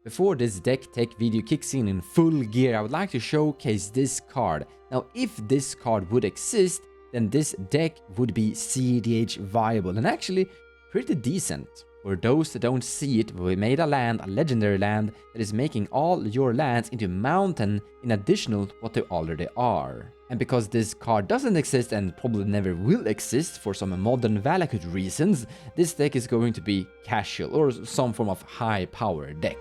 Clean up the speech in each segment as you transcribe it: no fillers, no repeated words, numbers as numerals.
Before this deck tech video kicks in full gear, I would like to showcase this card. Now, if this card would exist, then this deck would be cEDH viable and actually pretty decent. For those that don't see it, we made a land, a legendary land, that is making all your lands into mountain in addition to what they already are. And because this card doesn't exist and probably never will exist for some modern valakut reasons, this deck is going to be casual or some form of high power deck.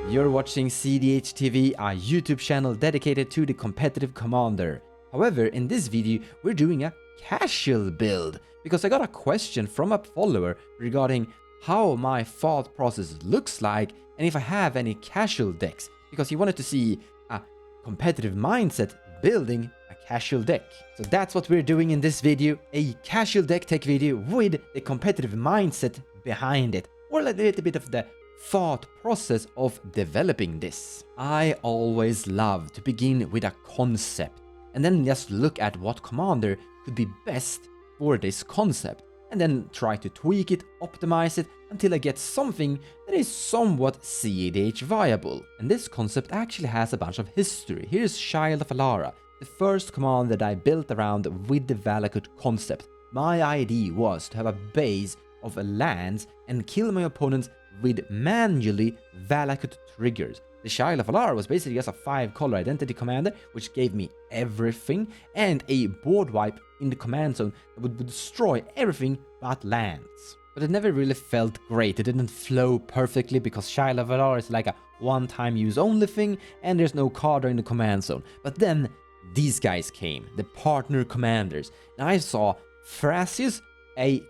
You're watching cEDH TV, a YouTube channel dedicated to the competitive commander. However, in this video, we're doing a casual build, because I got a question from a follower regarding how my thought process looks like and if I have any casual decks, because he wanted to see a competitive mindset building a casual deck. So that's what we're doing in this video, a casual deck tech video with the competitive mindset behind it, or a little bit of the thought process of developing this. I always love to begin with a concept and then just look at what commander could be best for this concept, and then try to tweak it, optimize it, until I get something that is somewhat cEDH viable. And this concept actually has a bunch of history. Here's Child of Alara, the first commander that I built around with the valakut concept. My idea was to have a base of lands and kill my opponents with manually valakut triggers. The Child of Alara was basically just a 5-color identity commander, which gave me everything, and a board wipe in the command zone that would destroy everything but lands. But it never really felt great. It didn't flow perfectly because Child of Alara is like a one-time use only thing, and there's no card in the command zone. But then these guys came, the partner commanders, and I saw Thrasius, a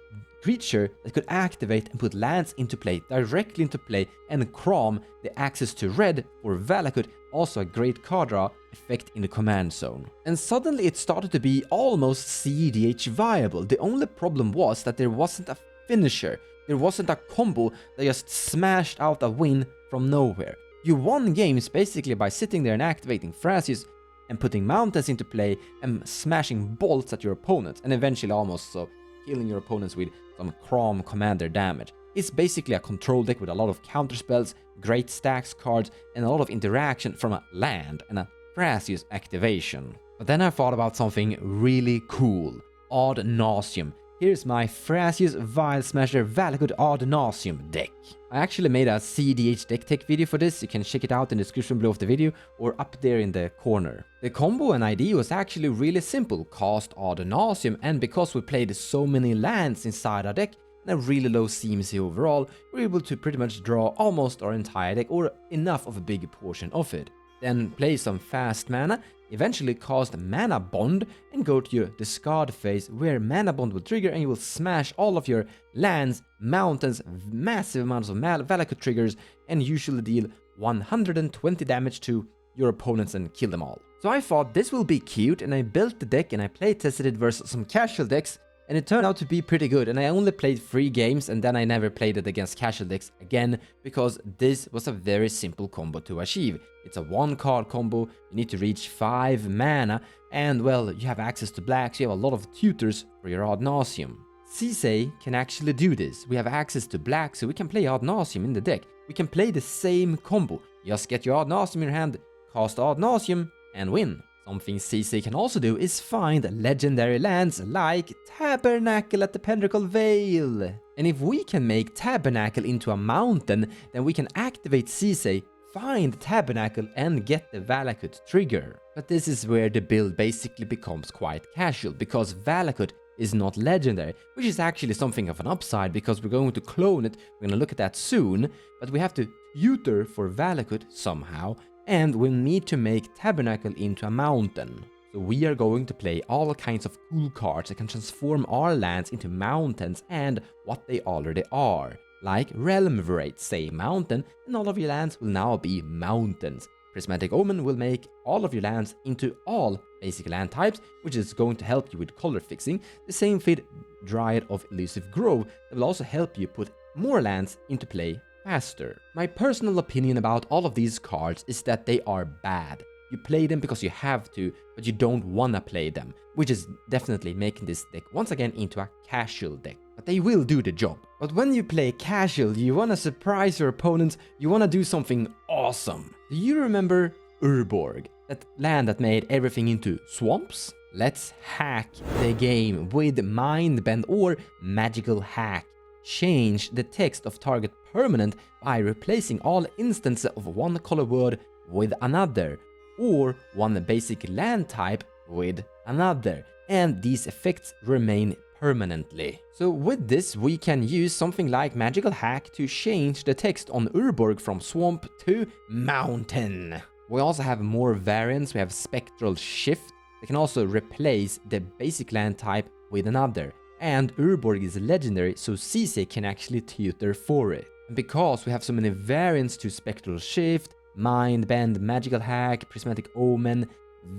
creature that could activate and put lands into play, directly into play, and Crom, the access to red for valakut, also a great card draw effect in the command zone. And suddenly it started to be almost cEDH viable. The only problem was that there wasn't a finisher. There wasn't a combo that just smashed out a win from nowhere. You won games basically by sitting there and activating Thrasius and putting mountains into play and smashing bolts at your opponents, and eventually almost so killing your opponents with some Crom commander damage. It's basically a control deck with a lot of counter spells, great stacks cards, and a lot of interaction from a land and a Thrasius activation. But then I thought about something really cool. Ad Nauseam. Here's my Thrasius Vile Smasher valakut Ad Nauseam deck. I actually made a cEDH deck tech video for this. You can check it out in the description below of the video or up there in the corner. The combo and idea was actually really simple. Cast Ad Nauseam, and because we played so many lands inside our deck and a really low CMC overall, we're able to pretty much draw almost our entire deck or enough of a big portion of it. Then play some fast mana, eventually cast Mana Bond and go to your discard phase where Mana Bond will trigger and you will smash all of your lands, mountains, massive amounts of valakut triggers, and usually deal 120 damage to your opponents and kill them all. So I thought this will be cute, and I built the deck and I play tested it versus some casual decks, and it turned out to be pretty good. And I only played 3 games and then I never played it against casual decks again, because this was a very simple combo to achieve. It's a 1-card combo, you need to reach 5 mana, and well, you have access to blacks, you have a lot of tutors for your Ad Nauseam. Sisay can actually do this. We have access to black, so we can play Ad Nauseam in the deck. We can play the same combo. Just get your Ad Nauseam in your hand, cast Ad Nauseam, and win. Something Sisay can also do is find legendary lands like Tabernacle at the Pendrical Vale. And if we can make Tabernacle into a mountain, then we can activate Sisay, find Tabernacle, and get the valakut trigger. But this is where the build basically becomes quite casual, because valakut is not legendary, which is actually something of an upside because we're going to clone it, we're going to look at that soon, but we have to tutor for valakut somehow, and we need to make Tabernacle into a mountain. So we are going to play all kinds of cool cards that can transform our lands into mountains and what they already are. Like Realm Verate, say mountain, and all of your lands will now be mountains. Prismatic Omen will make all of your lands into all basic land types, which is going to help you with color fixing. The same fit Dryad of Elusive Grove that will also help you put more lands into play faster. My personal opinion about all of these cards is that they are bad. You play them because you have to, but you don't wanna play them, which is definitely making this deck once again into a casual deck. but they will do the job. But when you play casual, you wanna surprise your opponents, you wanna do something awesome. Do you remember Urborg? That land that made everything into swamps? Let's hack the game with Mind Bend or Magical Hack. Change the text of target permanent by replacing all instances of one color word with another, or one basic land type with another, and these effects remain permanently. So with this we can use something like Magical Hack to change the text on Urborg from swamp to mountain. We also have more variants. We have Spectral Shift. They can also replace the basic land type with another. And Urborg is legendary, so sisay can actually tutor for it. And because we have so many variants to Spectral Shift, Mind Bend, Magical Hack, Prismatic Omen,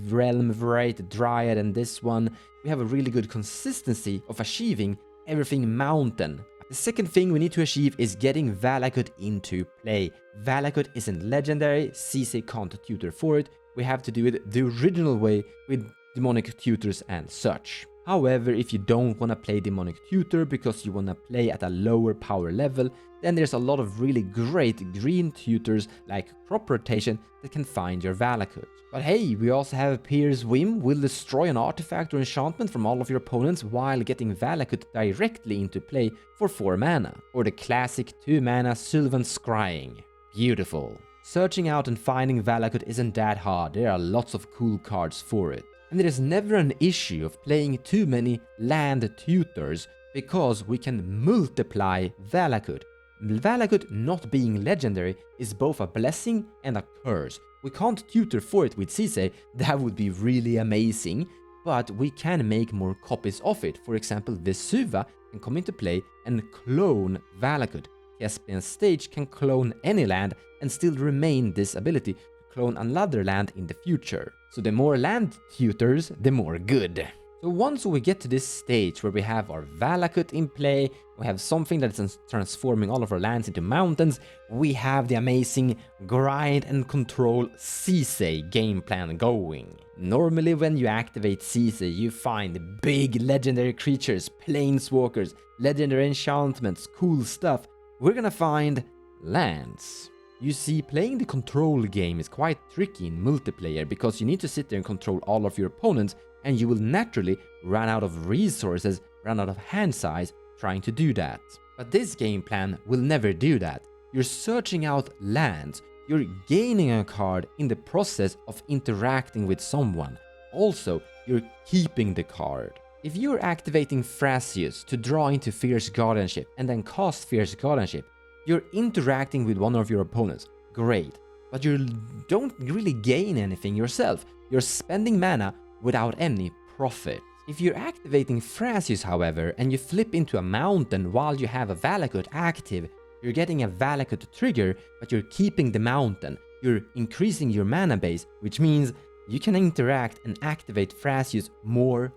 Realm Variety, Dryad, and this one, we have a really good consistency of achieving everything mountain. The second thing we need to achieve is getting Valakut into play. Valakut isn't legendary, sisay can't tutor for it. We have to do it the original way with demonic tutors and such. However, if you don't want to play demonic tutor because you want to play at a lower power level, then there's a lot of really great green tutors like crop rotation that can find your Valakut. But hey, we also have Pierce Whim will destroy an artifact or enchantment from all of your opponents while getting Valakut directly into play for 4 mana. Or the classic 2 mana Sylvan Scrying. Beautiful. Searching out and finding Valakut isn't that hard, there are lots of cool cards for it. And there is never an issue of playing too many land tutors because we can multiply Valakut. Valakut not being legendary is both a blessing and a curse. We can't tutor for it with sisay, that would be really amazing, but we can make more copies of it. For example, Vesuva can come into play and clone Valakut. Caspian Stage can clone any land and still remain this ability to clone another land in the future. So the more land tutors, the more good. So once we get to this stage where we have our Valakut in play, we have something that is transforming all of our lands into mountains, we have the amazing grind and control sisay game plan going. Normally when you activate sisay, you find big legendary creatures, planeswalkers, legendary enchantments, cool stuff. We're gonna find lands. You see, playing the control game is quite tricky in multiplayer because you need to sit there and control all of your opponents, and you will naturally run out of resources, run out of hand size trying to do that. But this game plan will never do that. You're searching out lands, you're gaining a card in the process of interacting with someone. Also, you're keeping the card. If you're activating Thrasius to draw into Fierce Guardianship and then cast Fierce Guardianship, you're interacting with one of your opponents. Great. But you don't really gain anything yourself. You're spending mana without any profit. If you're activating Thrasius, however, and you flip into a mountain while you have a Valakut active, you're getting a Valakut trigger, but you're keeping the mountain. You're increasing your mana base, which means you can interact and activate Thrasius more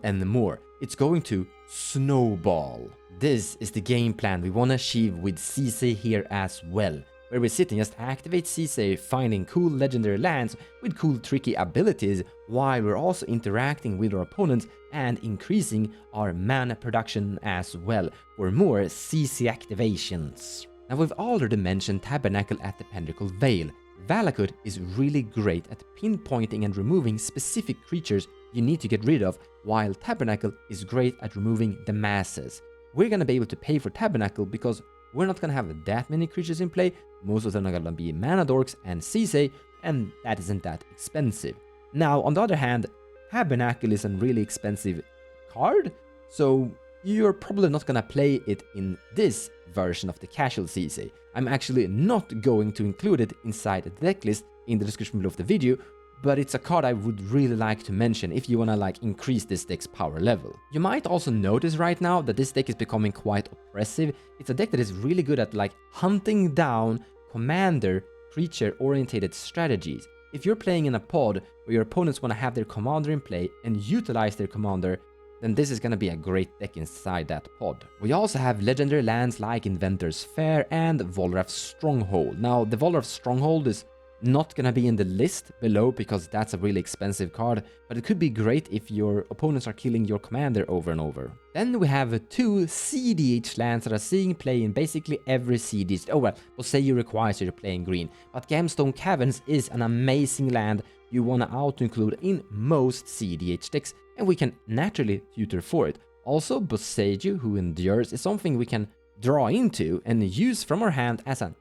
and more. It's going to snowball. This is the game plan we want to achieve with sisay here as well, where we sit and just activate sisay, finding cool legendary lands with cool tricky abilities, while we're also interacting with our opponents and increasing our mana production as well for more sisay activations. Now we've already mentioned Tabernacle at the Pendrical Vale. Valakut is really great at pinpointing and removing specific creatures you need to get rid of, while Tabernacle is great at removing the masses. We're gonna be able to pay for Tabernacle because we're not gonna have that many creatures in play. Most of them are gonna be mana dorks and sisay, and that isn't that expensive. Now, on the other hand, Tabernacle is a really expensive card, so you're probably not gonna play it in this version of the casual sisay. I'm actually not going to include it inside the deck list in the description below of the video, but it's a card I would really like to mention if you wanna increase this deck's power level. You might also notice right now that this deck is becoming quite oppressive. It's a deck that is really good at hunting down commander creature oriented strategies. If you're playing in a pod where your opponents wanna have their commander in play and utilize their commander, then this is gonna be a great deck inside that pod. We also have legendary lands like Inventor's Fair and Volrath's Stronghold. Now, the Volrath's Stronghold is Not gonna be in the list below because that's a really expensive card, but it could be great if your opponents are killing your commander over and over. Then we have 2 cEDH lands that are seeing play in basically every cEDH. Oh well, Boseiju requires you to play in green, but Gemstone Caverns is an amazing land you wanna auto-include in most cEDH decks, and we can naturally tutor for it. Also, Boseiju, who endures, is something we can draw into and use from our hand as a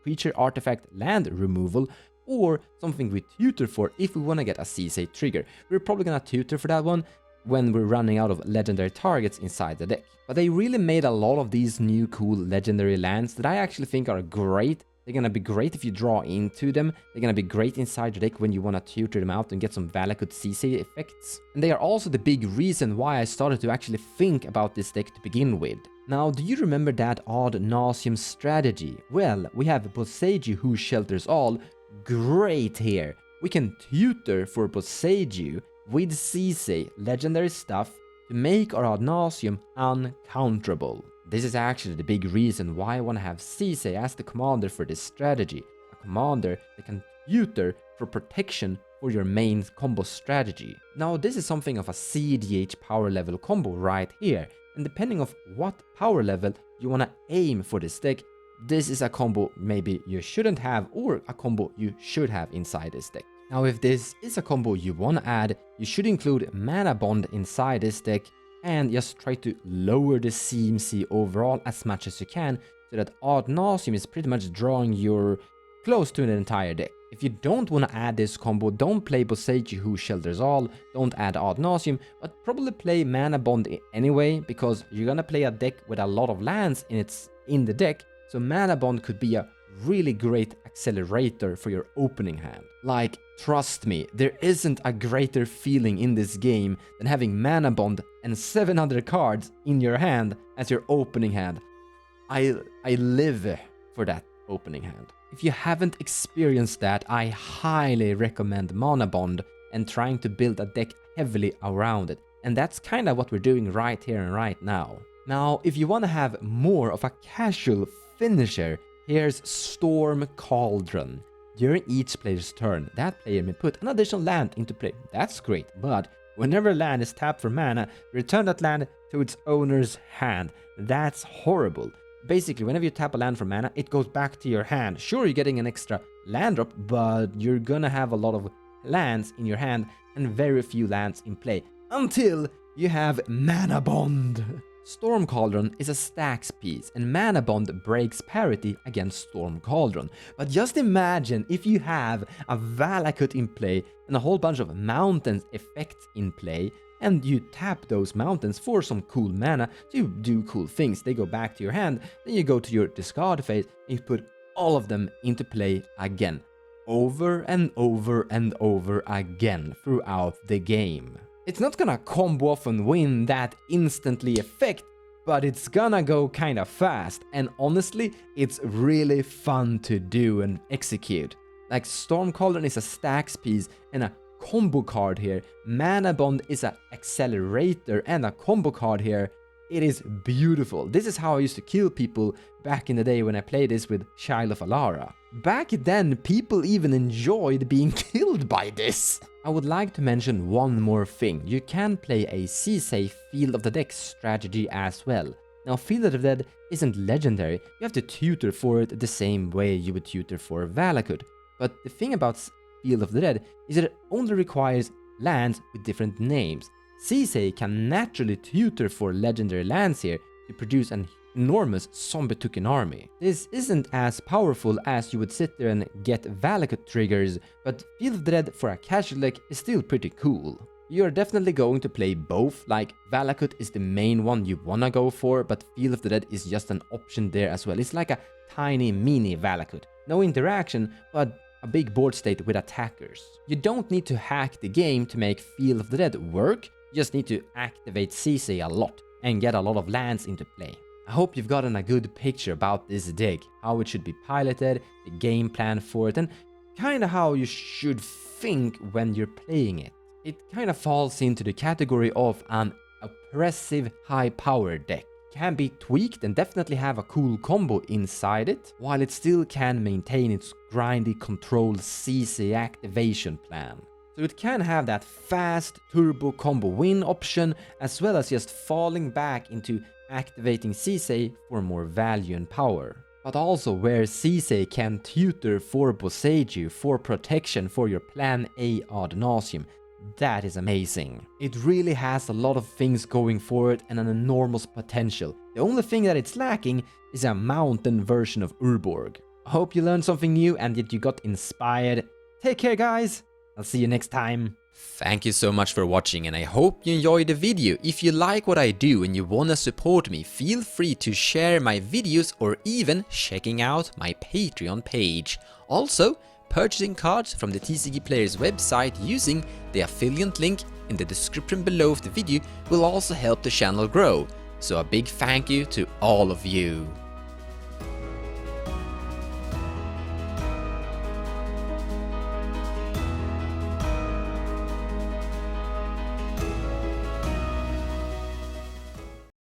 creature artifact land removal, or something we tutor for if we want to get a sisay trigger. We're probably gonna tutor for that one when we're running out of legendary targets inside the deck. But they really made a lot of these new cool legendary lands that I actually think are great. They're gonna be great if you draw into them. They're gonna be great inside your deck when you wanna tutor them out and get some valakut sisay effects. And they are also the big reason why I started to actually think about this deck to begin with. Now, do you remember that ad nauseam strategy? Well, we have Boseiju who shelters all. Great here. We can tutor for Boseiju with sisay legendary stuff to make our ad nauseam uncounterable. This is actually the big reason why I want to have sisay as the commander for this strategy. A commander that can tutor for protection for your main combo strategy. Now, this is something of a cEDH power level combo right here. And depending on what power level you want to aim for this deck, this is a combo maybe you shouldn't have or a combo you should have inside this deck. Now, if this is a combo you want to add, you should include Mana Bond inside this deck and just try to lower the CMC overall as much as you can so that ad nauseam is pretty much drawing your close to an entire deck. If you don't want to add this combo, don't play Boseiju who shelters all, don't add ad nauseam, but probably play Mana Bond anyway because you're gonna play a deck with a lot of lands in the deck, so Mana Bond could be a really great accelerator for your opening hand. Like, trust me, there isn't a greater feeling in this game than having Mana Bond and 700 cards in your hand as your opening hand. I live for that opening hand. If you haven't experienced that, I highly recommend Mana Bond and trying to build a deck heavily around it. And that's kind of what we're doing right here and right now. Now, if you want to have more of a casual finisher, here's Storm Cauldron. During each player's turn, that player may put an additional land into play. That's great, but whenever a land is tapped for mana, return that land to its owner's hand. That's horrible. Basically, whenever you tap a land for mana, it goes back to your hand. Sure, you're getting an extra land drop, but you're gonna have a lot of lands in your hand and very few lands in play. Until you have Mana Bond. Storm Cauldron is a stacks piece, and Mana Bond breaks parity against Storm Cauldron. But just imagine if you have a Valakut in play and a whole bunch of mountains effects in play, and you tap those mountains for some cool mana, so you do cool things, they go back to your hand, then you go to your discard phase, and you put all of them into play again. Over and over and over again throughout the game. It's not gonna combo off and win that instantly effect, but it's gonna go kinda fast, and honestly, it's really fun to do and execute. Like, Storm Cauldron is a stacks piece and a combo card here. Mana Bond is an accelerator and a combo card here. It is beautiful. This is how I used to kill people back in the day when I played this with Child of Alara. Back then, people even enjoyed being killed by this. I would like to mention one more thing. You can play a sisay Field of the Dead strategy as well. Now, Field of the Dead isn't legendary. You have to tutor for it the same way you would tutor for Valakut. But the thing about Field of the Dead is that it only requires lands with different names. Sisay can naturally tutor for legendary lands here to produce an enormous zombie token army. This isn't as powerful as you would sit there and get Valakut triggers, but Field of the Dead for a casual deck is still pretty cool. You're definitely going to play both, like Valakut is the main one you wanna go for, but Field of the Dead is just an option there as well. It's like a tiny mini Valakut. No interaction, but a big board state with attackers. You don't need to hack the game to make Field of the Dead work, you just need to activate sisay a lot and get a lot of lands into play. I hope you've gotten a good picture about this deck, how it should be piloted, the game plan for it, and kinda how you should think when you're playing it. It kinda falls into the category of an oppressive high power deck. can be tweaked and definitely have a cool combo inside it, while it still can maintain its grindy controlled sisay activation plan. So it can have that fast turbo combo win option, as well as just falling back into activating sisay for more value and power. But also where sisay can tutor for Boseiju for protection for your plan A ad nauseam. That is amazing. It really has a lot of things going for it and an enormous potential. The only thing that it's lacking is a mountain version of Urborg. I hope you learned something new and that you got inspired. Take care, guys. I'll see you next time. Thank you so much for watching, and I hope you enjoyed the video. If you like what I do and you wanna support me, feel free to share my videos or even checking out my Patreon page. Also, purchasing cards from the TCG Players website using the affiliate link in the description below of the video will also help the channel grow. So a big thank you to all of you.